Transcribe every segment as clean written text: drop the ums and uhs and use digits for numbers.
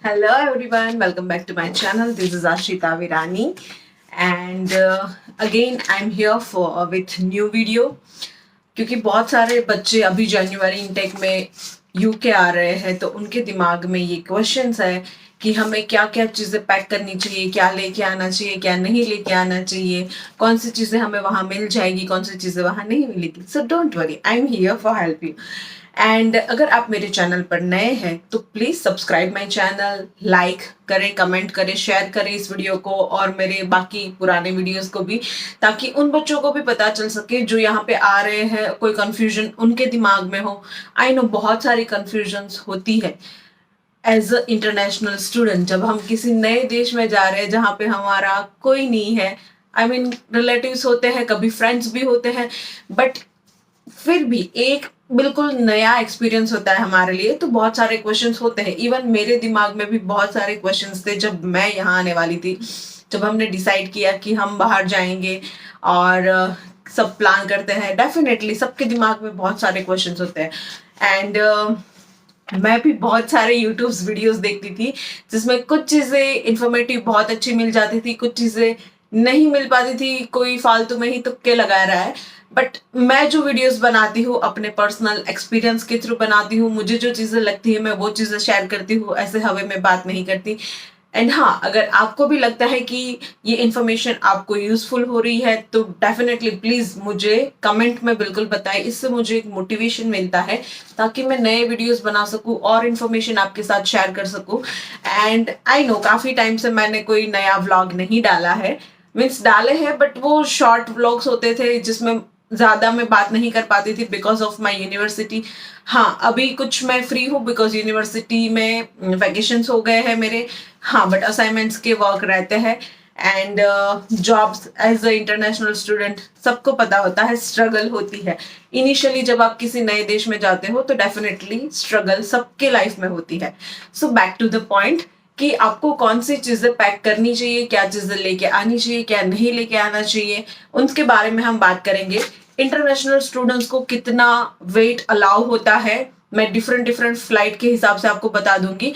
Hello everyone, welcome back to my channel. This is Ashita Virani and again I'm here for with new video क्योंकि बहुत सारे बच्चे अभी जनवरी intake में UK आ रहे हैं तो उनके दिमाग में ये क्वेश्चंस है कि हमें क्या क्या चीज़ें पैक करनी चाहिए, क्या लेके आना चाहिए, क्या नहीं लेके आना चाहिए, कौन सी चीज़ें हमें वहाँ मिल जाएगी, कौन सी चीज़ें वहाँ नहीं मिलेगी. So don't worry, I am here for help you. And अगर आप मेरे चैनल पर नए हैं तो please subscribe my channel, like करें, कमेंट करें, शेयर करें इस वीडियो को और मेरे बाकी पुराने वीडियोस को भी, ताकि उन बच्चों को भी पता चल सके जो यहाँ पे आ रहे हैं, कोई कंफ्यूजन उनके दिमाग में हो. आई नो बहुत सारी कंफ्यूजन्स होती है एज अ इंटरनेशनल स्टूडेंट. जब हम किसी नए देश में जा रहे हैं जहाँ पे हमारा कोई नहीं है, आई मीन रिलेटिव्स होते हैं, कभी फ्रेंड्स भी होते हैं, बट फिर भी एक बिल्कुल नया एक्सपीरियंस होता है हमारे लिए. तो बहुत सारे क्वेश्चंस होते हैं. इवन मेरे दिमाग में भी बहुत सारे क्वेश्चंस थे जब मैं यहाँ आने वाली थी, जब हमने डिसाइड किया कि हम बाहर जाएंगे और सब प्लान करते हैं. डेफिनेटली सबके दिमाग में बहुत सारे क्वेश्चंस होते हैं. एंड मैं भी बहुत सारे यूट्यूब वीडियोस देखती थी जिसमें कुछ चीज़ें इंफॉर्मेटिव बहुत अच्छी मिल जाती थी, कुछ चीज़ें नहीं मिल पाती थी, कोई फालतू में ही तुक्के लगा रहा है. बट मैं जो वीडियोस बनाती हूँ अपने पर्सनल एक्सपीरियंस के थ्रू बनाती हूँ. मुझे जो चीज़ें लगती है मैं वो चीज़ें शेयर करती हूँ, ऐसे हवे में बात नहीं करती. एंड हाँ, अगर आपको भी लगता है कि ये इन्फॉर्मेशन आपको यूजफुल हो रही है तो डेफिनेटली प्लीज मुझे कमेंट में बिल्कुल बताएं. इससे मुझे एक मोटिवेशन मिलता है ताकि मैं नए वीडियोस बना सकूं और इन्फॉर्मेशन आपके साथ शेयर कर सकूं. एंड आई नो काफी टाइम से मैंने कोई नया व्लॉग नहीं डाला है, मीन्स डाले हैं बट वो शॉर्ट व्लॉग्स होते थे जिसमें ज्यादा मैं बात नहीं कर पाती थी बिकॉज ऑफ माई यूनिवर्सिटी. हाँ, अभी कुछ मैं फ्री हूँ बिकॉज यूनिवर्सिटी में वैकेशंस हो गए हैं मेरे. हाँ, बट असाइनमेंट्स के वर्क रहते हैं and jobs as a international student सबको पता होता है स्ट्रगल होती है. इनिशियली जब आप किसी नए देश में जाते हो तो डेफिनेटली स्ट्रगल सबके लाइफ में होती है. So back to the point कि आपको कौन सी चीजें पैक करनी चाहिए, क्या चीजें लेके आनी चाहिए, क्या नहीं लेके आना चाहिए, उनके बारे में हम बात करेंगे. इंटरनेशनल स्टूडेंट्स को कितना वेट अलाउ होता है मैं डिफरेंट डिफरेंट फ्लाइट के हिसाब से आपको बता दूंगी.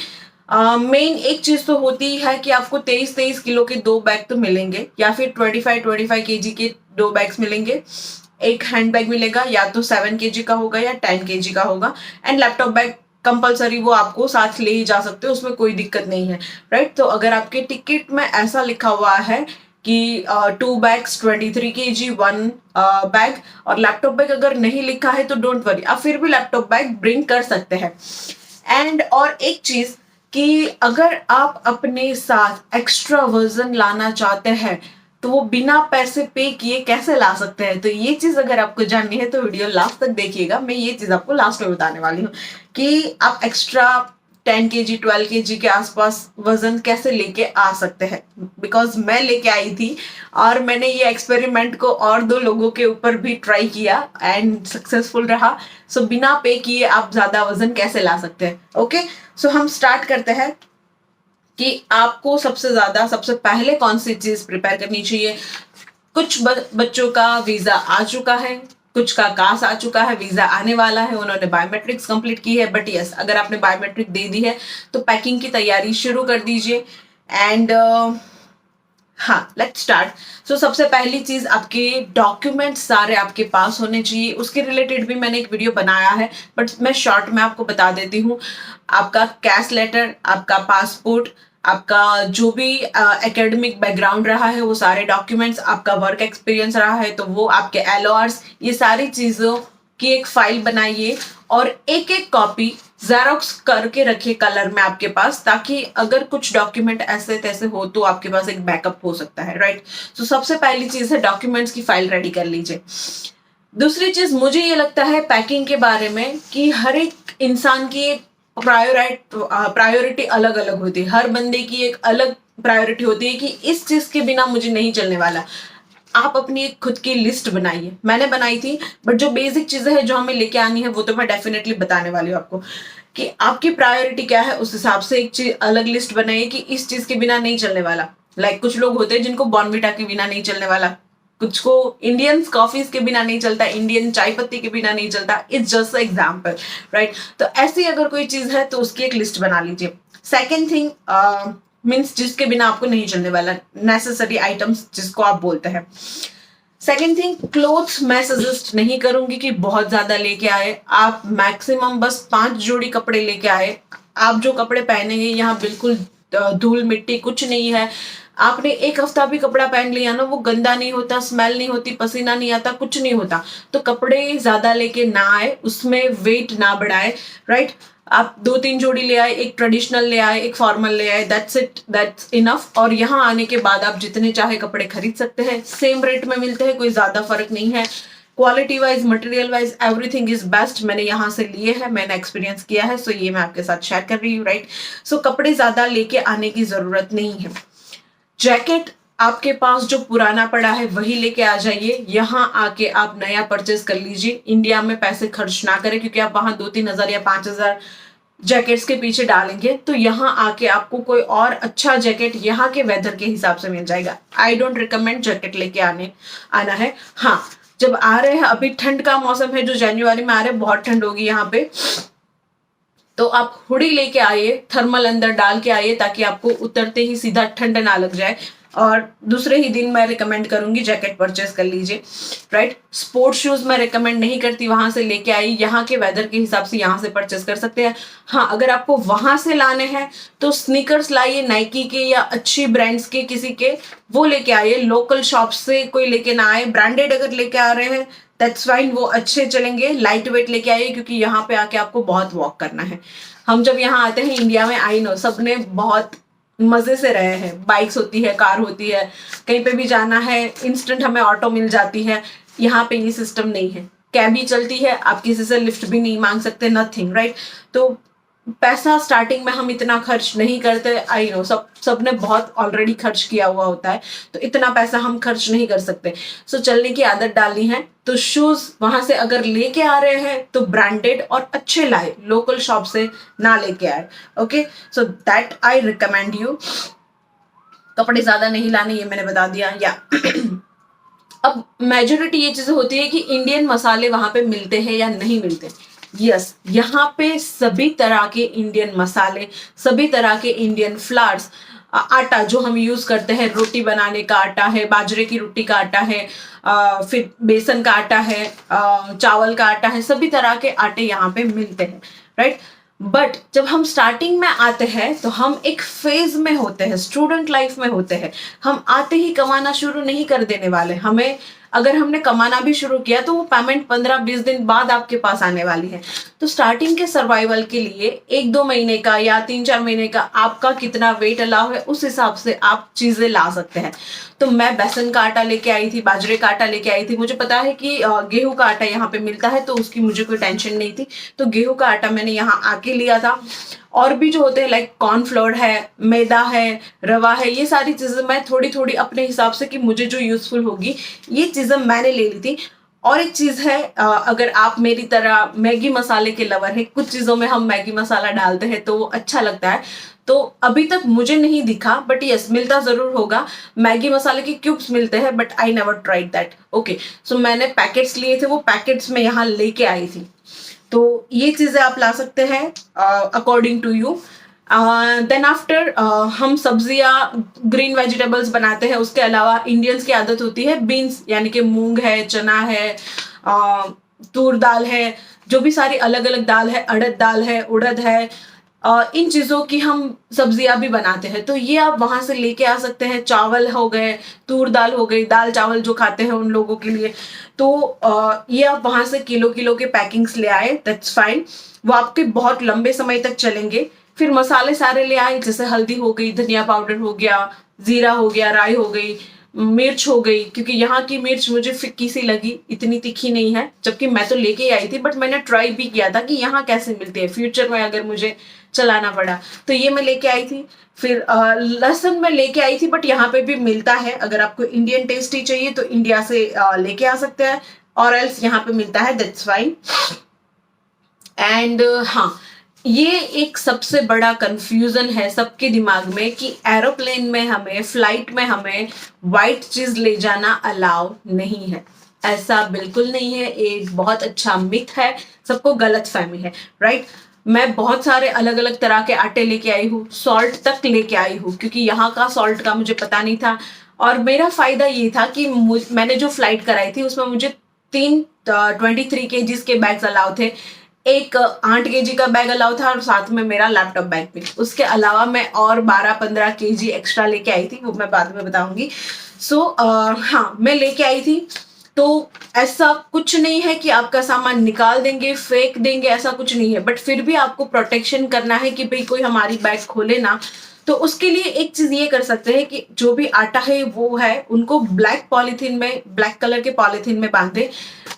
मेन एक चीज तो होती है कि आपको 23-23 किलो के 2 बैग तो मिलेंगे या फिर 25-25 केजी के 2 बैग्स मिलेंगे. एक हैंड बैग मिलेगा, या तो 7 केजी का होगा या 10 केजी का होगा. एंड लैपटॉप बैग कंपलसरी, वो आपको साथ ले ही जा सकते हो, उसमें कोई दिक्कत नहीं है. राइट, तो अगर आपके टिकट में ऐसा लिखा हुआ है कि 2 बैग्स 23 kg 1 बैग, और लैपटॉप बैग अगर नहीं लिखा है तो डोंट वरी, आप फिर भी लैपटॉप बैग ब्रिंग कर सकते हैं. एंड और एक चीज कि अगर आप अपने साथ एक्स्ट्रा वजन लाना चाहते हैं तो वो बिना पैसे पे किए कैसे ला सकते हैं, तो ये चीज अगर आपको जाननी है तो वीडियो लास्ट तक देखिएगा. मैं ये चीज आपको लास्ट में बताने वाली हूँ कि आप एक्स्ट्रा 10 kg 12 kg के आसपास वजन कैसे लेके आ सकते हैं. बिकॉज मैं लेके आई थी और मैंने ये एक्सपेरिमेंट को और 2 लोगों के ऊपर भी ट्राई किया एंड सक्सेसफुल रहा. सो बिना पे किए आप ज्यादा वजन कैसे ला सकते हैं. ओके, सो हम स्टार्ट करते हैं कि आपको सबसे पहले कौन सी चीज प्रिपेयर करनी चाहिए. कुछ बच्चों का वीजा आ चुका है, कुछ का कास आ चुका है, वीजा आने वाला है, उन्होंने बायोमेट्रिक्स कंप्लीट की है. बट यस, अगर आपने बायोमेट्रिक दे दी है तो पैकिंग की तैयारी शुरू कर दीजिए. एंड हाँ, लेट्स स्टार्ट. सो सबसे पहली चीज, आपके डॉक्यूमेंट्स सारे आपके पास होने चाहिए. उसके रिलेटेड भी मैंने एक वीडियो बनाया है बट मैं शॉर्ट में आपको बता देती हूँ. आपका कैश लेटर, आपका पासपोर्ट, आपका जो भी एकेडमिक बैकग्राउंड रहा है वो सारे डॉक्यूमेंट्स, आपका वर्क एक्सपीरियंस रहा है तो वो, आपके एलओआर्स, ये सारी चीजों की एक फाइल बनाइए और एक एक कॉपी जेरोक्स करके रखिए कलर में आपके पास, ताकि अगर कुछ डॉक्यूमेंट ऐसे तैसे हो तो आपके पास एक बैकअप हो सकता है. राइट, तो सबसे पहली चीज है डॉक्यूमेंट्स की फाइल रेडी कर लीजिए. दूसरी चीज मुझे ये लगता है पैकिंग के बारे में कि हर एक इंसान की एक प्रायोरिटी अलग अलग होती है. हर बंदे की एक अलग प्रायोरिटी होती है कि इस चीज के बिना मुझे नहीं चलने वाला. आप अपनी एक खुद की लिस्ट बनाइए. मैंने बनाई थी बट जो बेसिक चीजें हैं जो हमें लेके आनी है वो तो मैं डेफिनेटली बताने वाली हूँ आपको कि आपकी प्रायोरिटी क्या है. उस हिसाब से एक चीज अलग लिस्ट बनाइए कि इस चीज के बिना नहीं चलने वाला. लाइक कुछ लोग होते हैं जिनको बॉर्नविटा के बिना नहीं चलने वाला, कुछ को इंडियन कॉफीज के बिना नहीं चलता, इंडियन चाय पत्ती के बिना नहीं चलता. It's just example, right. तो ऐसी अगर कोई चीज है तो उसकी एक लिस्ट बना लीजिए. सेकेंड थिंग मीन्स जिसके बिना आपको नहीं चलने वाला, नेसेसरी आइटम्स जिसको आप बोलते हैं। सेकेंड थिंग, क्लोथ्स मैं सजेस्ट नहीं करूंगी कि बहुत ज्यादा लेके आए। आप मैक्सिमम बस 5 जोड़ी कपड़े लेके आए। आप जो कपड़े पहनेंगे यहाँ बिल्कुल धूल मिट्टी कुछ नहीं है। आपने एक हफ्ता भी कपड़ा पहन लिया ना, वो गंदा नहीं होता, स्मेल नहीं होती, पसीना नहीं आता, कुछ नहीं होता। तो कपड़े ज्यादा लेके ना आए, उसमें वेट ना बढ़ाए, राइट। आप 2-3 जोड़ी ले आए, एक ट्रेडिशनल ले आए, एक फॉर्मल ले आए, दैट्स इट, दैट्स इनफ। और यहाँ आने के बाद आप जितने चाहे कपड़े खरीद सकते हैं, सेम रेट में मिलते हैं, कोई ज्यादा फर्क नहीं है। Quality wise, material wise, everything is best. मैंने यहाँ से लिए हैं, मैंने एक्सपीरियंस किया है, सो ये मैं आपके साथ शेयर कर रही हूँ, राइट। सो कपड़े ज्यादा लेके आने की जरूरत नहीं है। जैकेट आपके पास जो पुराना पड़ा है वही लेके आ जाइए। यहाँ आके आप नया परचेस कर लीजिए। इंडिया में पैसे खर्च ना करें, क्योंकि आप वहां 2-3 हजार या 5 हजार जैकेट्स के पीछे डालेंगे तो यहाँ आके आपको कोई और अच्छा जैकेट यहाँ के वेदर के हिसाब से मिल जाएगा। आई डोंट रिकमेंड जैकेट लेके आना है। हाँ, जब आ रहे हैं, अभी ठंड का मौसम है, जो जनवरी में आ रहे हैं, बहुत ठंड होगी यहाँ पे, तो आप हुडी लेके आइए, थर्मल अंदर डाल के आइए, ताकि आपको उतरते ही सीधा ठंड ना लग जाए। और दूसरे ही दिन मैं रिकमेंड करूंगी जैकेट परचेस कर लीजिए, राइट। स्पोर्ट्स शूज मैं रिकमेंड नहीं करती, वहां से लेके आई, यहाँ के वेदर के हिसाब से यहाँ से परचेस कर सकते हैं। हाँ, अगर आपको वहां से लाने हैं तो स्नीकर्स लाइए, नाइकी के या अच्छी ब्रांड्स के किसी के, वो लेके आइए। लोकल शॉप से कोई लेके ना आए। ब्रांडेड अगर लेके आ रहे हैं दैट्स फाइन, वो अच्छे चलेंगे। लाइट वेट लेके आइए, क्योंकि यहाँ पे आके आपको बहुत वॉक करना है। हम जब यहाँ आते हैं इंडिया में, आई नो सबने बहुत मजे से रहे हैं। बाइक्स होती है, कार होती है, कहीं पे भी जाना है इंस्टेंट हमें ऑटो मिल जाती है। यहाँ पे ये सिस्टम नहीं है। कैब ही चलती है, आप किसी से लिफ्ट भी नहीं मांग सकते, नथिंग, राइट। तो पैसा स्टार्टिंग में हम इतना खर्च नहीं करते। आई नो सबने बहुत ऑलरेडी खर्च किया हुआ होता है, तो इतना पैसा हम खर्च नहीं कर सकते। सो चलने की आदत डालनी है तो शूज वहां से अगर लेके आ रहे हैं तो ब्रांडेड और अच्छे लाए, लोकल शॉप से ना लेके आए। Okay, so that I recommend you. कपड़े ज्यादा नहीं लाने, ये मैंने बता दिया। या अब मेजोरिटी ये चीजें होती है कि इंडियन मसाले वहां पे मिलते हैं या नहीं मिलते। यस, यहाँ पे सभी तरह के इंडियन मसाले, सभी तरह के इंडियन फ्लावर्स, आटा जो हम यूज करते हैं, रोटी बनाने का आटा है, बाजरे की रोटी का आटा है, फिर बेसन का आटा है, चावल का आटा है, सभी तरह के आटे यहाँ पे मिलते हैं, राइट। बट जब हम स्टार्टिंग में आते हैं तो हम एक फेज में होते हैं, स्टूडेंट लाइफ में होते हैं। हम आते ही कमाना शुरू नहीं कर देने वाले। हमें अगर हमने कमाना भी शुरू किया तो वो पेमेंट 15-20 दिन बाद आपके पास आने वाली है। तो स्टार्टिंग के सर्वाइवल के लिए 1-2 महीने का या 3-4 महीने का आपका कितना वेट अलाउ है, उस हिसाब से आप चीजें ला सकते हैं। तो मैं बेसन का आटा लेके आई थी, बाजरे का आटा लेके आई थी। मुझे पता है कि गेहूं का आटा यहाँ पे मिलता है, तो उसकी मुझे कोई टेंशन नहीं थी। तो गेहूं का आटा मैंने यहाँ आके लिया था। और भी जो होते हैं लाइक कॉर्नफ्लोर है, मैदा है, रवा है, ये सारी चीजें मैं थोड़ी थोड़ी अपने हिसाब से कि मुझे जो यूजफुल होगी ये चीजें मैंने ले ली थी। और एक चीज है, अगर आप मेरी तरह मैगी मसाले के लवर है, कुछ चीजों में हम मैगी मसाला डालते हैं तो वो अच्छा लगता है। तो अभी तक मुझे नहीं दिखा, बट यस मिलता जरूर होगा। मैगी मसाले के क्यूब्स मिलते हैं, but I never tried that. Okay, so मैंने पैकेट्स लिए थे, वो पैकेट्स में यहाँ लेके आई थी। तो ये चीजें आप ला सकते हैं according to you. Then after हम सब्जियां, ग्रीन वेजिटेबल्स बनाते हैं। उसके अलावा इंडियंस की आदत होती है बीन्स, यानी कि मूंग है, चना है, तूर दाल है, जो भी सारी अलग अलग दाल है, अड़द दाल है, उड़द है, इन चीजों की हम सब्जियां भी बनाते हैं। तो ये आप वहां से लेके आ सकते हैं। चावल हो गए, तूर दाल हो गई, दाल चावल जो खाते हैं उन लोगों के लिए। तो ये आप वहां से किलो किलो के पैकिंग्स ले आए, दैट्स फाइन। वो आपके बहुत लंबे समय तक चलेंगे। फिर मसाले सारे ले आए, जैसे हल्दी हो गई, धनिया पाउडर हो गया, जीरा हो गया, राई हो गई, मिर्च हो गई। क्योंकि यहाँ की मिर्च मुझे फिक्की सी लगी, इतनी तीखी नहीं है, जबकि मैं तो लेके आई थी, बट मैंने ट्राई भी किया था कि यहाँ कैसे मिलती है, फ्यूचर में अगर मुझे चलाना पड़ा तो ये मैं लेके आई थी। फिर लहसुन मैं लेके आई थी, बट यहाँ पे भी मिलता है। अगर आपको इंडियन टेस्ट ही चाहिए तो इंडिया से लेके आ सकते हैं, और एल्स यहाँ पे मिलता है, दैट्स फाइन। एंड हाँ, ये एक सबसे बड़ा कंफ्यूजन है सबके दिमाग में कि एरोप्लेन में हमें, फ्लाइट में हमें व्हाइट चीज ले जाना अलाउ नहीं है। ऐसा बिल्कुल नहीं है, एक बहुत अच्छा मिथ है, सबको गलत फहमी है, राइट। मैं बहुत सारे अलग अलग तरह के आटे लेके आई हूँ, सॉल्ट तक लेके आई हूँ, क्योंकि यहाँ का सॉल्ट का मुझे पता नहीं था। और मेरा फायदा ये था कि मैंने जो फ्लाइट कराई थी उसमें मुझे 23 kgs के बैग्स अलाउ थे, एक 8 kg का बैग अलाउ था और साथ में मेरा लैपटॉप बैग भी। उसके अलावा मैं और 12-15 kg एक्स्ट्रा लेके आई थी, वो मैं बाद में बताऊंगी। हाँ, मैं लेके आई थी। तो ऐसा कुछ नहीं है कि आपका सामान निकाल देंगे, फेंक देंगे, ऐसा कुछ नहीं है, बट फिर भी आपको प्रोटेक्शन करना है कि भाई कोई हमारी बैग खोले ना। तो उसके लिए एक चीज ये कर सकते हैं कि जो भी आटा है वो है उनको ब्लैक कलर के पॉलिथीन में बांध दे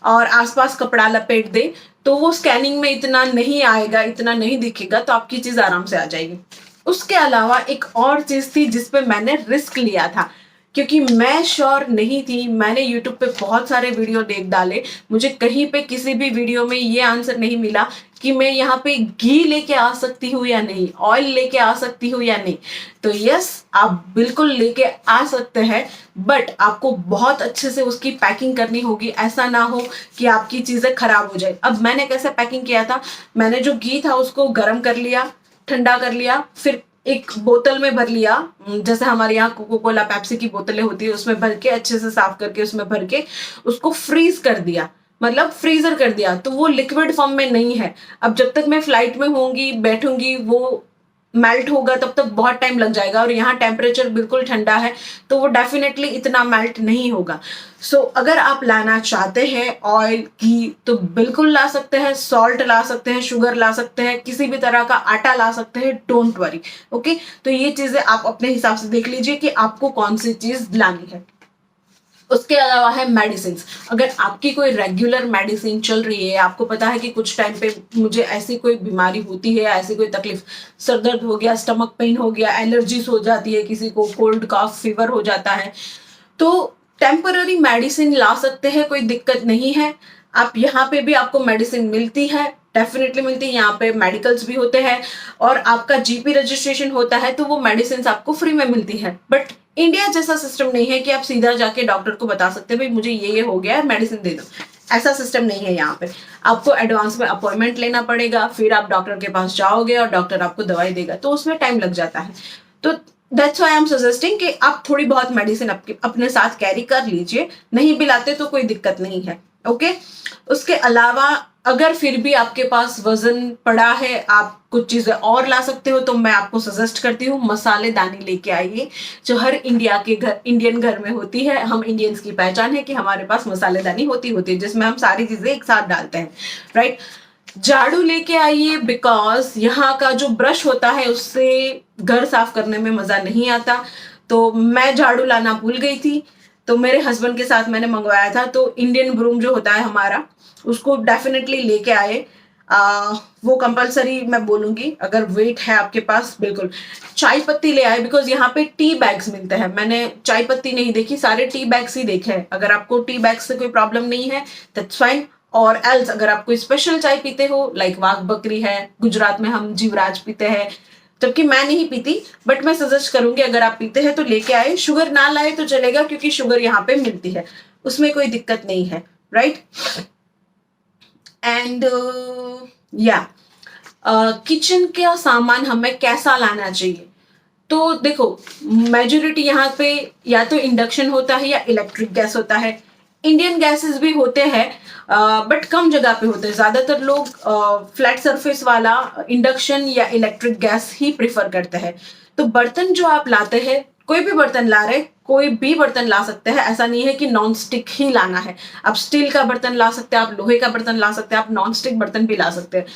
और आसपास कपड़ा लपेट दे, तो वो स्कैनिंग में इतना नहीं आएगा, इतना नहीं दिखेगा, तो आपकी चीज आराम से आ जाएगी। उसके अलावा एक और चीज थी जिसपे मैंने रिस्क लिया था, क्योंकि मैं श्योर नहीं थी। मैंने यूट्यूब पे बहुत सारे वीडियो देख डाले, मुझे कहीं पे किसी भी वीडियो में ये आंसर नहीं मिला कि मैं यहाँ पे घी लेके आ सकती हूँ या नहीं, ऑयल लेके आ सकती हूँ या नहीं। तो यस, आप बिल्कुल लेके आ सकते हैं, बट आपको बहुत अच्छे से उसकी पैकिंग करनी होगी। ऐसा ना हो कि आपकी चीजें खराब हो जाए। अब मैंने कैसे पैकिंग किया था, मैंने जो घी था उसको गर्म कर लिया, ठंडा कर लिया, फिर एक बोतल में भर लिया, जैसे हमारे यहाँ कोको कोला पेप्सी की बोतलें होती है उसमें भर के, अच्छे से साफ करके उसमें भर के उसको फ्रीज कर दिया, मतलब फ्रीजर कर दिया। तो वो लिक्विड फॉर्म में नहीं है। अब जब तक मैं फ्लाइट में होंगी, बैठूंगी, वो मेल्ट होगा तब तक बहुत टाइम लग जाएगा, और यहाँ टेम्परेचर बिल्कुल ठंडा है तो वो डेफिनेटली इतना मेल्ट नहीं होगा। अगर आप लाना चाहते हैं ऑयल, घी, तो बिल्कुल ला सकते हैं, सॉल्ट ला सकते हैं, शुगर ला सकते हैं, किसी भी तरह का आटा ला सकते हैं, डोंट वरी। ओके, तो ये चीजें आप अपने हिसाब से देख लीजिए कि आपको कौन सी चीज लानी है। उसके अलावा है मेडिसिन। अगर आपकी कोई रेगुलर मेडिसिन चल रही है, आपको पता है कि कुछ टाइम पे मुझे ऐसी कोई बीमारी होती है, ऐसी कोई तकलीफ, सर दर्द हो गया, स्टमक पेन हो गया, एलर्जीज हो जाती है, किसी को कोल्ड कॉफ फीवर हो जाता है, तो टेम्पररी मेडिसिन ला सकते हैं, कोई दिक्कत नहीं है। आप यहाँ पे भी आपको मेडिसिन मिलती है, डेफिनेटली मिलती है। यहाँ पे मेडिकल्स भी होते हैं और आपका जीपी रजिस्ट्रेशन होता है तो वो मेडिसिन आपको फ्री में मिलती है। बट इंडिया जैसा सिस्टम नहीं है कि आप सीधा जाके डॉक्टर को बता सकते हैं भाई मुझे ये हो गया है, मेडिसिन दे दो। ऐसा सिस्टम नहीं है यहाँ पे। आपको एडवांस में अपॉइंटमेंट लेना पड़ेगा, फिर आप डॉक्टर के पास जाओगे और डॉक्टर आपको दवाई देगा, तो उसमें टाइम लग जाता है। तो that's why I am suggesting कि आप थोड़ी बहुत मेडिसिन अपने साथ कैरी कर लीजिए। नहीं भी लाते तो कोई दिक्कत नहीं है। ओके, उसके अलावा अगर फिर भी आपके पास वजन पड़ा है, आप कुछ चीजें और ला सकते हो, तो मैं आपको सजेस्ट करती हूँ मसालेदानी लेके आइए, जो हर इंडियन घर में होती है। हम इंडियंस की पहचान है कि हमारे पास मसालेदानी होती है, जिसमें हम सारी चीजें एक साथ डालते हैं, राइट। झाड़ू लेके आइए, बिकॉज यहाँ का जो ब्रश होता है उससे घर साफ करने में मजा नहीं आता। तो मैं झाड़ू लाना भूल गई थी, तो मेरे हस्बैंड के साथ मैंने मंगवाया था। तो इंडियन ब्रूम जो होता है हमारा, उसको डेफिनेटली लेके आए। वो कंपलसरी मैं बोलूंगी, अगर वेट है आपके पास। बिल्कुल चाय पत्ती ले आए, बिकॉज यहाँ पे टी बैग्स मिलते हैं। मैंने चाय पत्ती नहीं देखी, सारे टी बैग्स ही देखे हैं। अगर आपको टी बैग से कोई प्रॉब्लम नहीं है दैट्स फाइन। और एल्स अगर आप कोई स्पेशल चाय पीते हो, लाइक वाघ बकरी है, गुजरात में हम जीवराज पीते हैं, जबकि मैं नहीं पीती, बट मैं सजेस्ट करूंगी अगर आप पीते हैं तो लेके आए। शुगर ना लाए तो चलेगा, क्योंकि शुगर यहाँ पे मिलती है, उसमें कोई दिक्कत नहीं है, राइट। एंड या किचन का सामान हमें कैसा लाना चाहिए, तो देखो मेजोरिटी यहाँ पे या तो इंडक्शन होता है या इलेक्ट्रिक गैस होता है। इंडियन गैसेस भी होते हैं, बट कम जगह पे होते हैं। ज्यादातर लोग फ्लैट सरफेस वाला इंडक्शन या इलेक्ट्रिक गैस ही प्रिफर करते हैं। तो बर्तन जो आप लाते हैं, कोई भी बर्तन ला रहे, कोई भी बर्तन ला सकते हैं। ऐसा नहीं है कि नॉन स्टिक ही लाना है। आप स्टील का बर्तन ला सकते हैं, आप लोहे का बर्तन ला सकते हैं, आप नॉन स्टिक बर्तन भी ला सकते हैं।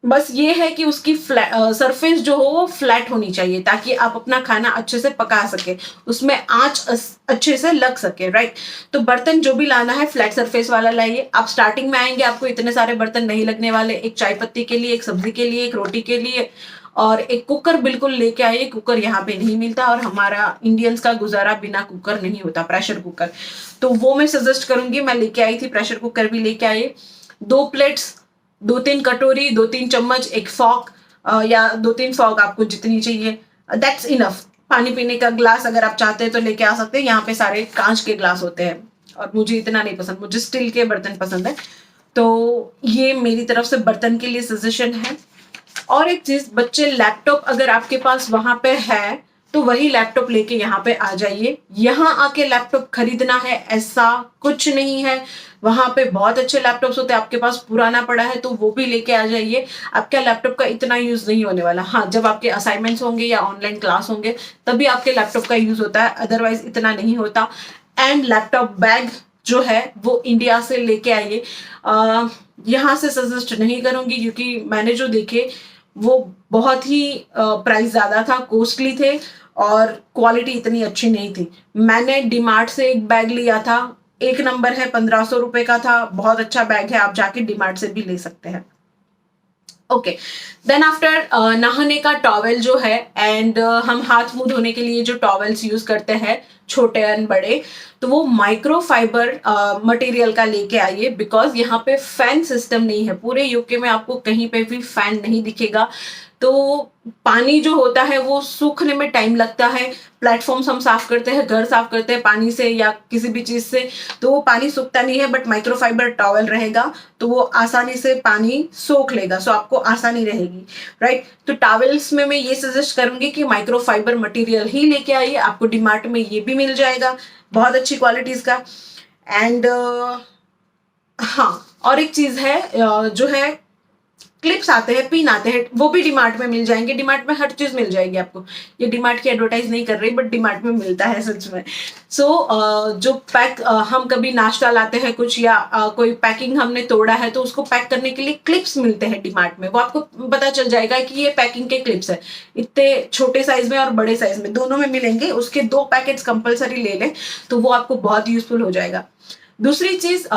बस ये है कि उसकी सरफेस जो हो वो फ्लैट होनी चाहिए, ताकि आप अपना खाना अच्छे से पका सके, उसमें आंच अच्छे से लग सके, राइट। तो बर्तन जो भी लाना है फ्लैट सरफेस वाला लाइए। आप स्टार्टिंग में आएंगे, आपको इतने सारे बर्तन नहीं लगने वाले। एक चाय पत्ती के लिए, एक सब्जी के लिए, एक रोटी के लिए, और एक कुकर बिल्कुल लेके आइए। कुकर यहाँ पे नहीं मिलता, और हमारा इंडियंस का गुजारा बिना कुकर नहीं होता, प्रेशर कुकर। तो वो मैं सजेस्ट करूंगी, मैं लेके आई थी, प्रेशर कुकर भी लेके आइए। 2 प्लेट्स, 2-3 कटोरी, 2-3 चम्मच, एक फॉक, या 2-3 फॉक आपको जितनी चाहिए, दैट्स इनफ। पानी पीने का ग्लास अगर आप चाहते हैं तो लेके आ सकते हैं। यहाँ पे सारे कांच के ग्लास होते हैं और मुझे इतना नहीं पसंद, मुझे स्टील के बर्तन पसंद है। तो ये मेरी तरफ से बर्तन के लिए सजेशन है। और एक चीज, बच्चे लैपटॉप अगर आपके पास वहां पे है तो वही लैपटॉप लेके यहाँ पे आ जाइए। यहाँ आके लैपटॉप खरीदना है ऐसा कुछ नहीं है, वहां पे बहुत अच्छे लैपटॉप्स होते हैं। आपके पास पुराना पड़ा है तो वो भी लेके आ जाइए, आपका लैपटॉप का इतना यूज नहीं होने वाला। हाँ, जब आपके असाइनमेंट्स होंगे या ऑनलाइन क्लास होंगे तभी आपके लैपटॉप का यूज होता है, अदरवाइज इतना नहीं होता। एंड लैपटॉप बैग जो है वो इंडिया से लेके आइए। यहाँ से सजेस्ट नहीं करूंगी क्योंकि मैंने जो देखे वो बहुत ही प्राइस ज्यादा था, कॉस्टली थे और क्वालिटी इतनी अच्छी नहीं थी। मैंने डीमार्ट से एक बैग लिया था, एक नंबर है, 1500 रुपए का था, बहुत अच्छा बैग है, आप जाके डीमार्ट से भी ले सकते हैं। ओके, देन आफ्टर नहाने का टॉवेल जो है एंड हम हाथ मुंह धोने के लिए जो टॉवेल्स यूज करते हैं छोटे एंड बड़े, तो वो माइक्रोफाइबर मटेरियल का लेके आइए। बिकॉज यहाँ पे फैन सिस्टम नहीं है, पूरे यूके में आपको कहीं पे भी फैन नहीं दिखेगा, तो पानी जो होता है वो सूखने में टाइम लगता है। प्लेटफॉर्म्स हम साफ करते हैं, घर साफ करते हैं पानी से या किसी भी चीज से, तो वो पानी सूखता नहीं है। बट माइक्रोफाइबर टॉवल रहेगा तो वो आसानी से पानी सोख लेगा, सो आपको आसानी रहेगी, राइट। तो टॉवल्स में मैं ये सजेस्ट करूंगी कि माइक्रोफाइबर मटेरियल ही लेके आइए, आपको डीमार्ट में ये भी मिल जाएगा बहुत अच्छी क्वालिटीज का। एंड हाँ, और एक चीज है जो है क्लिप्स आते हैं, पिन आते हैं, वो भी डीमार्ट में मिल जाएंगे। डीमार्ट में हर चीज मिल जाएगी आपको, ये डीमार्ट की एडवर्टाइज नहीं कर रही बट डीमार्ट में मिलता है सच में। सो जो पैक हम कभी नाश्ता लाते हैं कुछ या कोई पैकिंग हमने तोड़ा है तो उसको पैक करने के लिए क्लिप्स मिलते हैं डीमार्ट में, वो आपको पता चल जाएगा कि ये पैकिंग के क्लिप्स है। इतने छोटे साइज में और बड़े साइज में दोनों में मिलेंगे, उसके 2 पैकेट्स कंपलसरी ले लें तो वो आपको बहुत यूजफुल हो जाएगा। दूसरी चीज,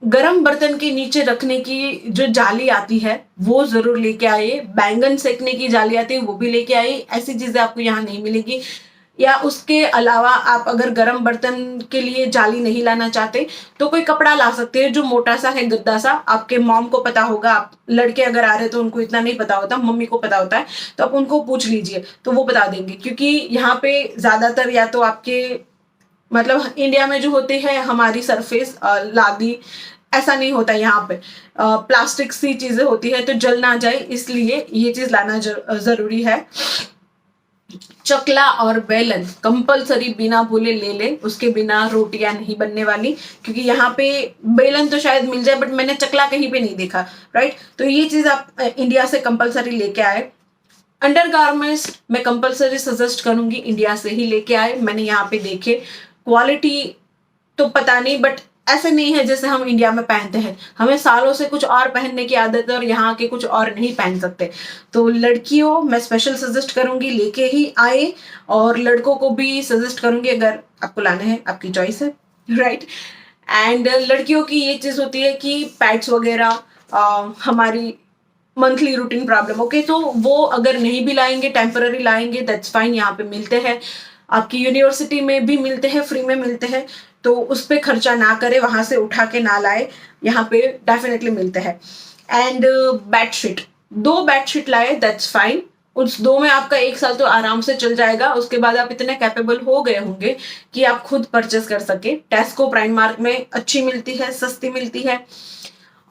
गरम बर्तन के नीचे रखने की जो जाली आती है वो जरूर लेके आइए। बैंगन सेकने की जाली आती है वो भी लेके आइए, ऐसी चीजें आपको यहाँ नहीं मिलेगी। या उसके अलावा आप अगर गरम बर्तन के लिए जाली नहीं लाना चाहते तो कोई कपड़ा ला सकते हैं जो मोटा सा है, गद्दा सा। आपके मॉम को पता होगा, आप लड़के अगर आ रहे तो उनको इतना नहीं पता होता, मम्मी को पता होता है, तो आप उनको पूछ लीजिए तो वो बता देंगे। क्योंकि यहाँ पे ज्यादातर या तो आपके मतलब इंडिया में जो होती है हमारी सरफेस लादी, ऐसा नहीं होता यहाँ पे, प्लास्टिक सी चीजें होती है तो जल ना जाए, इसलिए ये चीज लाना जरूरी है। चकला और बेलन कंपलसरी बिना भूले ले ले, उसके बिना रोटियां नहीं बनने वाली। क्योंकि यहाँ पे बेलन तो शायद मिल जाए बट मैंने चकला कहीं पे नहीं देखा, राइट। तो ये चीज आप इंडिया से कंपलसरी लेके आए। अंडरगारमेंट्स मैं कंपलसरी सजेस्ट करूंगी इंडिया से ही लेके आए, मैंने यहाँ पे देखे, क्वालिटी तो पता नहीं बट ऐसे नहीं है जैसे हम इंडिया में पहनते हैं। हमें सालों से कुछ और पहनने की आदत है और यहाँ के कुछ और नहीं पहन सकते। तो लड़कियों मैं स्पेशल सजेस्ट करूंगी लेके ही आए, और लड़कों को भी सजेस्ट करूंगी अगर आपको लाना है, आपकी चॉइस है, राइट। एंड लड़कियों की ये चीज होती है कि पैड्स वगैरह हमारी मंथली रूटीन प्रॉब्लम, ओके, तो वो अगर नहीं भी लाएंगे, टेम्पररी लाएंगे, दैट्स फाइन, यहाँ पे मिलते हैं, आपकी यूनिवर्सिटी में भी मिलते हैं, फ्री में मिलते हैं, तो उस पर खर्चा ना करे, वहां से उठा के ना लाए, यहाँ पे डेफिनेटली मिलते हैं। एंड बेडशीट, 2 बेडशीट लाए, दैट्स फाइन, उस 2 में आपका 1 साल तो आराम से चल जाएगा। उसके बाद आप इतने कैपेबल हो गए होंगे कि आप खुद परचेस कर सके। टेस्को प्राइममार्क में अच्छी मिलती है, सस्ती मिलती है।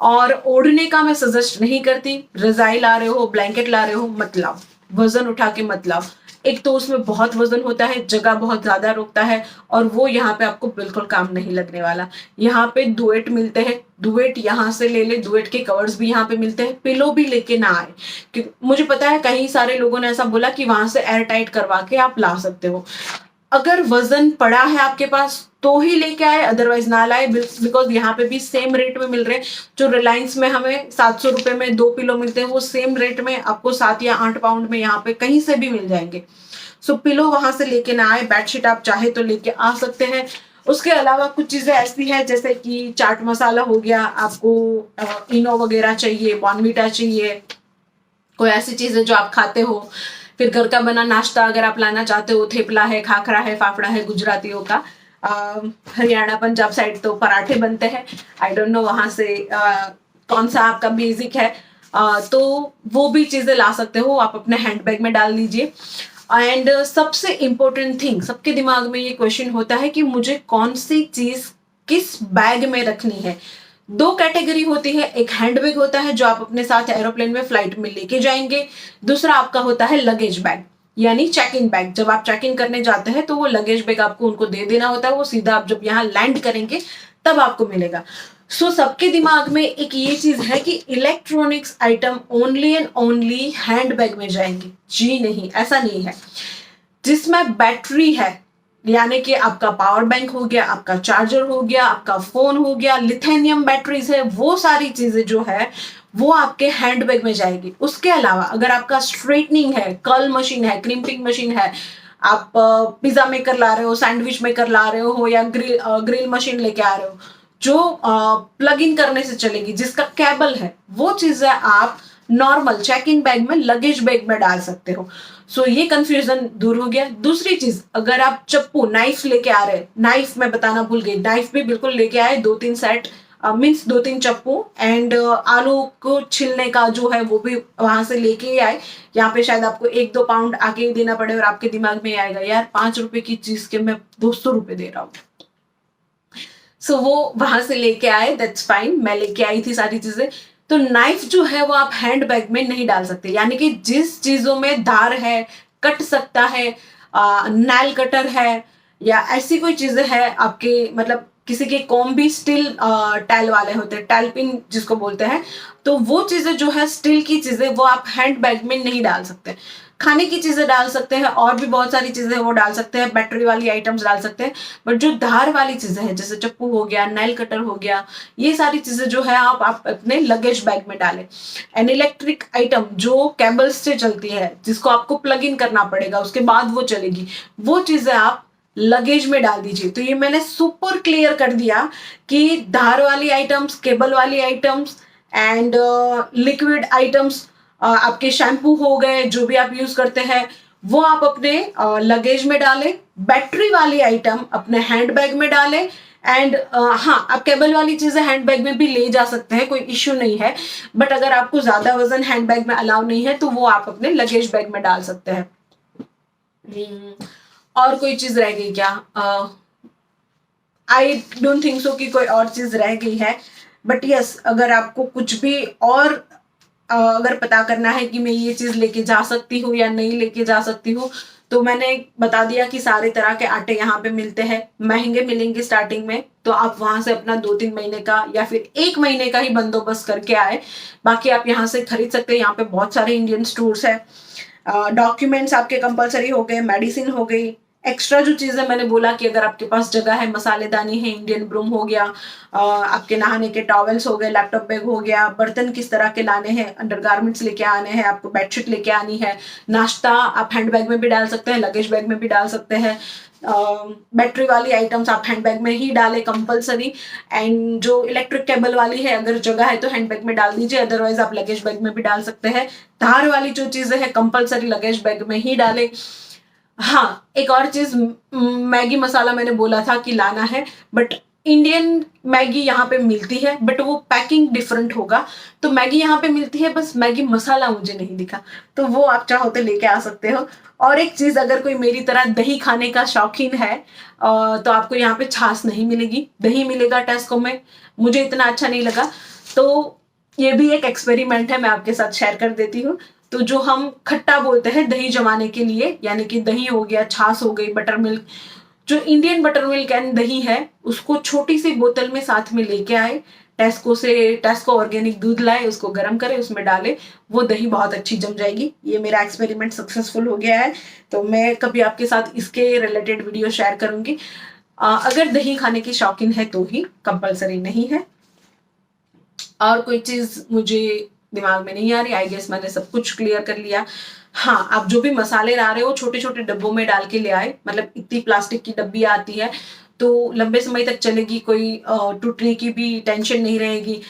और ओढ़ने का मैं सजेस्ट नहीं करती, रजाई ला रहे हो, ब्लैंकेट ला रहे हो, मत लाओ, वजन उठा के मत लाओ। एक तो उसमें बहुत वजन होता है, जगह बहुत ज्यादा रोकता है, और वो यहाँ पे आपको बिल्कुल काम नहीं लगने वाला। यहाँ पे डुएट मिलते हैं, डुएट यहाँ से ले ले, डुएट के कवर्स भी यहाँ पे मिलते हैं। पिलो भी लेके ना आए, क्योंकि मुझे पता है कई सारे लोगों ने ऐसा बोला कि वहां से एयर टाइट करवा के आप ला सकते हो। अगर वजन पड़ा है आपके पास तो ही लेके आए, अदरवाइज ना लाए। बिकॉज यहाँ पे भी सेम रेट में मिल रहे हैं। जो रिलायंस में हमें 700 रुपए में 2 पिलो मिलते हैं, वो सेम रेट में आपको 7 या 8 पाउंड में यहाँ पे कहीं से भी मिल जाएंगे। सो पिलो वहां से लेके ना आए। बेडशीट आप चाहे तो लेके आ सकते हैं। उसके अलावा कुछ चीजें ऐसी है जैसे कि चाट मसाला हो गया, आपको इनो वगैरह चाहिए, बॉर्नविटा चाहिए, कोई ऐसी चीजें जो आप खाते हो। फिर घर का बना नाश्ता अगर आप लाना चाहते हो, थेपला है, खाखरा है, फाफड़ा है गुजरातियों का। हरियाणा पंजाब साइड तो पराठे बनते हैं, आई डोंट नो वहां से कौन सा आपका बेसिक है, तो वो भी चीजें ला सकते हो, आप अपने हैंडबैग में डाल लीजिए। एंड सबसे इंपॉर्टेंट थिंग, सबके दिमाग में ये क्वेश्चन होता है कि मुझे कौन सी चीज किस बैग में रखनी है। दो कैटेगरी होती है, एक हैंडबैग होता है जो आप अपने साथ एरोप्लेन में फ्लाइट में लेके जाएंगे, दूसरा आपका होता है लगेज बैग यानी चेक इन बैग। जब आप चेक इन करने जाते हैं तो वो लगेज बैग आपको उनको दे देना होता है, वो सीधा आप जब यहाँ लैंड करेंगे तब आपको मिलेगा। सो सबके दिमाग में एक ये चीज है कि electronics item only and only hand bag में जाएंगे। जी नहीं, ऐसा नहीं है। जिसमें बैटरी है यानी कि आपका पावर बैंक हो गया, आपका चार्जर हो गया, आपका फोन हो गया, लिथियम बैटरीज है, वो सारी चीजें जो है वो आपके हैंडबैग में जाएगी। उसके अलावा अगर आपका स्ट्रेटनिंग है, कर्ल मशीन है, क्रिम्पिंग मशीन है, आप पिज्जा मेकर ला रहे हो, सैंडविच मेकर ला रहे हो या ग्रिल मशीन लेके आ रहे हो जो प्लग इन करने से चलेगी, जिसका केबल है, वो चीजें आप नॉर्मल चेक इन बैग में, लगेज बैग में डाल सकते हो। सो ये कंफ्यूजन दूर हो गया। दूसरी चीज, अगर आप चप्पू नाइफ लेके आ रहे हैं, नाइफ मैं बताना भूल गई, नाइफ भी बिल्कुल लेके आए, 2-3 सेट मीन्स 2-3 चप्पू एंड आलू को छिलने का जो है वो भी वहां से लेके ही आए। यहाँ पे शायद आपको 1-2 पाउंड आके ही देना पड़े और आपके दिमाग में आएगा यार 5 रुपए की चीज के मैं 200 रुपए दे रहा हूँ। सो वो वहां से लेके आए, दैट्स फाइन, मैं लेके आई थी सारी चीजें। तो नाइफ जो है वो आप हैंड बैग में नहीं डाल सकते, यानी कि जिस चीजों में धार है, कट सकता है, नाइल कटर है या ऐसी कोई चीजें है आपके, मतलब किसी के कॉम भी स्टील टैल वाले होते हैं, टैल पिन जिसको बोलते हैं, तो वो चीजें जो है स्टील की चीजें वो आप हैंड बैग में नहीं डाल सकते। खाने की चीजें डाल सकते हैं और भी बहुत सारी चीजें वो डाल सकते हैं, बैटरी वाली आइटम्स डाल सकते हैं, बट जो धार वाली चीजें हैं जैसे चप्पू हो गया, नेल कटर हो गया, ये सारी चीजें जो है आप अपने लगेज बैग में डालें। एन इलेक्ट्रिक आइटम जो केबल्स से चलती है, जिसको आपको प्लग इन करना पड़ेगा उसके बाद वो चलेगी, वो चीजें आप लगेज में डाल दीजिए। तो ये मैंने सुपर क्लियर कर दिया कि धार वाली आइटम्स, केबल वाली आइटम्स एंड लिक्विड आइटम्स, आपके शैम्पू हो गए, जो भी आप यूज करते हैं वो आप अपने लगेज में डालें। बैटरी वाली आइटम अपने हैंडबैग में डालें एंड हाँ, आप केबल वाली चीजें हैंडबैग में भी ले जा सकते हैं, कोई इश्यू नहीं है, बट अगर आपको ज्यादा वजन हैंडबैग में अलाउ नहीं है तो वो आप अपने लगेज बैग में डाल सकते हैं। और कोई चीज रह गई क्या? आई डोंट थिंक सो कि कोई और चीज रह गई है, बट यस, अगर आपको कुछ भी और अगर पता करना है कि मैं ये चीज लेके जा सकती हूँ या नहीं लेके जा सकती हूँ, तो मैंने बता दिया कि सारे तरह के आटे यहाँ पे मिलते हैं, महंगे मिलेंगे स्टार्टिंग में, तो आप वहां से अपना 2-3 महीने का या फिर 1 महीने का ही बंदोबस्त करके आए, बाकी आप यहाँ से खरीद सकते हैं। यहाँ पे बहुत सारे इंडियन स्टोर्स है। डॉक्यूमेंट्स आपके कंपलसरी हो गए, मेडिसिन हो गई, एक्स्ट्रा जो चीजें मैंने बोला कि अगर आपके पास जगह है, मसालेदानी है, इंडियन ब्रूम हो गया, आपके नहाने के टॉवेल्स हो गए, लैपटॉप बैग हो गया, बर्तन किस तरह के लाने हैं, अंडरगारमेंट्स लेके आने हैं, आपको बेडशीट लेके आनी है, नाश्ता आप हैंड बैग में भी डाल सकते हैं, लगेज बैग में भी डाल सकते हैं, बैटरी वाली आइटम्स आप हैंडबैग में ही डालें कंपलसरी, एंड जो इलेक्ट्रिक केबल वाली है अगर जगह है तो हैंडबैग में डाल दीजिए, अदरवाइज आप लगेज बैग में भी डाल सकते हैं। धार वाली जो चीजें है कंपलसरी लगेज बैग में ही डालें। हाँ, एक और चीज, मैगी मसाला मैंने बोला था कि लाना है, बट इंडियन मैगी यहाँ पे मिलती है बट वो पैकिंग डिफरेंट होगा, तो मैगी यहाँ पे मिलती है, बस मैगी मसाला मुझे नहीं दिखा, तो वो आप चाहो तो लेके आ सकते हो। और एक चीज, अगर कोई मेरी तरह दही खाने का शौकीन है तो आपको यहाँ पे छाछ नहीं मिलेगी, दही मिलेगा टेस्को में, मुझे इतना अच्छा नहीं लगा, तो ये भी एक एक्सपेरिमेंट है, मैं आपके साथ शेयर कर देती हूँ। तो जो हम खट्टा बोलते हैं दही जमाने के लिए, यानी कि दही हो गया, छाछ हो गई, बटर मिल्क, जो इंडियन बटर मिल्क एंड दही है उसको छोटी सी बोतल में साथ में लेके आए, टेस्को ऑर्गेनिक दूध लाए, उसको गर्म करे, उसमें डाले, वो दही बहुत अच्छी जम जाएगी। ये मेरा एक्सपेरिमेंट सक्सेसफुल हो गया है, तो मैं कभी आपके साथ इसके रिलेटेड वीडियो शेयर करूंगी। अगर दही खाने की शौकीन है तो ही, कंपलसरी नहीं है। और कोई चीज मुझे दिमाग में नहीं आ रही, आई गेस मैंने सब कुछ क्लियर कर लिया। हाँ, आप जो भी मसाले ला रहे हो छोटे छोटे डब्बों में डाल के ले आए, मतलब इतनी प्लास्टिक की डब्बी आती है तो लंबे समय तक चलेगी, कोई टूटने की भी टेंशन नहीं रहेगी।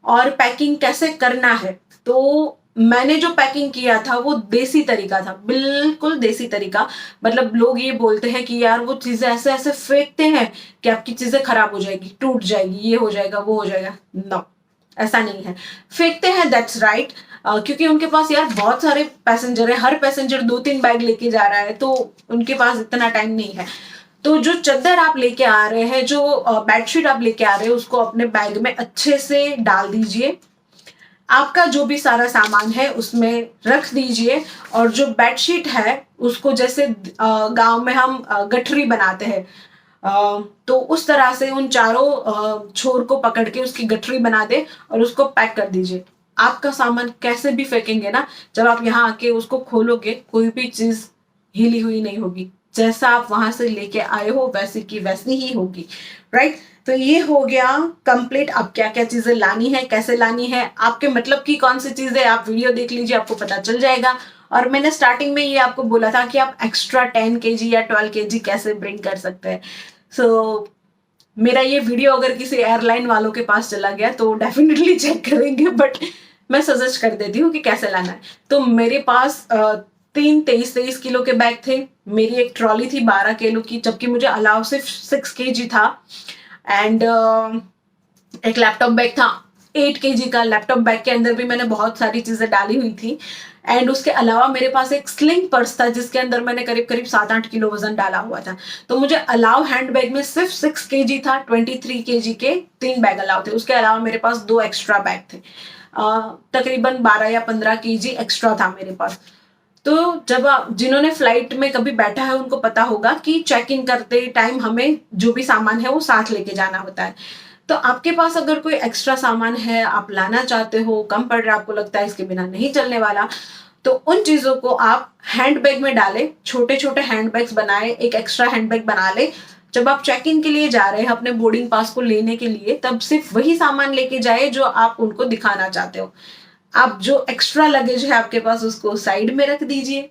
और पैकिंग कैसे करना है, तो मैंने जो पैकिंग किया था वो देसी तरीका था, बिल्कुल देसी तरीका। मतलब लोग ये बोलते हैं कि यार वो चीजें ऐसे ऐसे फेंकते हैं कि आपकी चीजें खराब हो जाएगी, टूट जाएगी, ये हो जाएगा, वो हो जाएगा। नो, ऐसा नहीं है। फेंकते हैं, दैट्स राइट, क्योंकि उनके पास यार बहुत सारे पैसेंजर है, हर पैसेंजर 2-3 बैग लेके जा रहा है, तो उनके पास इतना टाइम नहीं है। तो जो चादर आप लेके आ रहे हैं, जो बेडशीट आप लेके आ रहे हैं, उसको अपने बैग में अच्छे से डाल दीजिए। आपका जो भी सारा सामान है उसमें रख दीजिए। और जो बेडशीट है उसको जैसे गांव में हम गठरी बनाते हैं, तो उस तरह से उन चारों छोर को पकड़ के उसकी गठरी बना दे और उसको पैक कर दीजिए। आपका सामान कैसे भी फेंकेंगे ना, जब आप यहाँ आके उसको खोलोगे कोई भी चीज हिली हुई नहीं होगी। जैसा आप वहां से लेके आए हो वैसी की वैसी ही होगी, राइट। तो ये हो गया कंप्लीट। अब क्या क्या चीजें लानी है, कैसे लानी है, आपके मतलब की कौन सी चीज है, आप वीडियो देख लीजिए, आपको पता चल जाएगा। और मैंने स्टार्टिंग में ये आपको बोला था कि आप एक्स्ट्रा 10 kg या 12 kg कैसे ब्रिंग कर सकते हैं। सो मेरा ये वीडियो अगर किसी एयरलाइन वालों के पास चला गया तो डेफिनेटली चेक करेंगे, बट मैं सजेस्ट कर देती हूँ कि कैसे लाना है। तो मेरे पास 23 किलो के बैग थे। मेरी एक ट्रॉली थी 12 किलो की, जबकि मुझे अलाउ सिर्फ 6 kg था। एंड एक लैपटॉप बैग था 8 kg का। लैपटॉप बैग के अंदर भी मैंने बहुत सारी चीजें डाली हुई थी। एंड उसके अलावा मेरे पास एक स्लिंग पर्स था जिसके अंदर मैंने करीब करीब 7-8 किलो वजन डाला हुआ था। तो मुझे अलाउ हैंड बैग में सिर्फ 6 kg था। 23 kg के 3 बैग अलाउ थे। उसके अलावा मेरे पास 2 एक्स्ट्रा बैग थे। तकरीबन 12 या 15 kg एक्स्ट्रा था मेरे पास। तो जब आप जिन्होंने फ्लाइट में कभी बैठा है उनको पता होगा कि चेक इन करते टाइम हमें जो भी सामान है वो साथ लेके जाना होता है। तो आपके पास अगर कोई एक्स्ट्रा सामान है, आप लाना चाहते हो, कम पड़ रहा है, आपको लगता है इसके बिना नहीं चलने वाला, तो उन चीजों को आप हैंडबैग में डालें। छोटे छोटे हैंडबैग्स बनाए, एक एक्स्ट्रा हैंडबैग बना ले। जब आप चेक इन के लिए जा रहे हैं अपने बोर्डिंग पास को लेने के लिए, तब सिर्फ वही सामान लेके जाए जो आप उनको दिखाना चाहते हो। आप जो एक्स्ट्रा लगेज है आपके पास उसको साइड में रख दीजिए।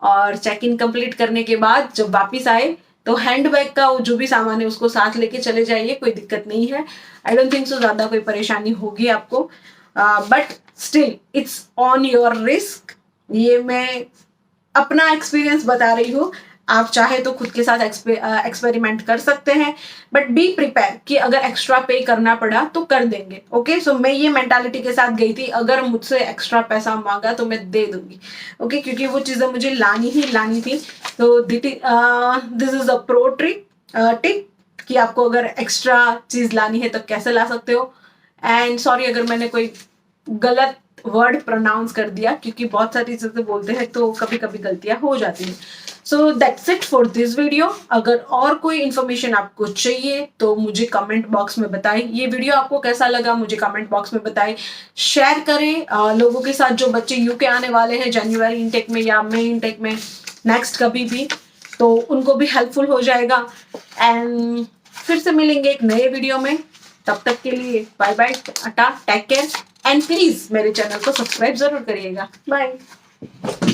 और चेक इन कंप्लीट करने के बाद जब वापिस आए तो हैंडबैग का जो भी सामान है उसको साथ लेके चले जाइए, कोई दिक्कत नहीं है। आई डोंट थिंक सो ज्यादा कोई परेशानी होगी आपको, but still it's on your risk. ये मैं अपना एक्सपीरियंस बता रही हूँ। आप चाहे तो खुद के साथ एक्सपेरिमेंट कर सकते हैं, बट बी प्रिपेयर कि अगर एक्स्ट्रा पे करना पड़ा तो कर देंगे। ओके, सो मैं ये मेंटालिटी के साथ गई थी, अगर मुझसे एक्स्ट्रा पैसा मांगा तो मैं दे दूंगी। ओके, क्योंकि वो चीजें मुझे लानी ही लानी थी। तो this is a pro tip कि आपको अगर एक्स्ट्रा चीज लानी है तो कैसे ला सकते हो। एंड सॉरी अगर मैंने कोई गलत वर्ड प्रोनाउंस कर दिया, क्योंकि बहुत सारी चीजें बोलते हैं तो कभी कभी गलतियां हो जाती हैं। So that's it for this video. अगर और कोई इन्फॉर्मेशन आपको चाहिए तो मुझे कमेंट बॉक्स में बताएं। ये वीडियो आपको कैसा लगा मुझे कमेंट बॉक्स में बताएं। शेयर करें लोगों के साथ जो बच्चे यूके आने वाले हैं जनवरी इनटेक में या मई इनटेक में, नेक्स्ट कभी भी, तो उनको भी हेल्पफुल हो जाएगा। एंड फिर से मिलेंगे एक नए वीडियो में। तब तक के लिए bye bye, tata, take care and please मेरे चैनल को सब्सक्राइब जरूर करिएगा। बाय।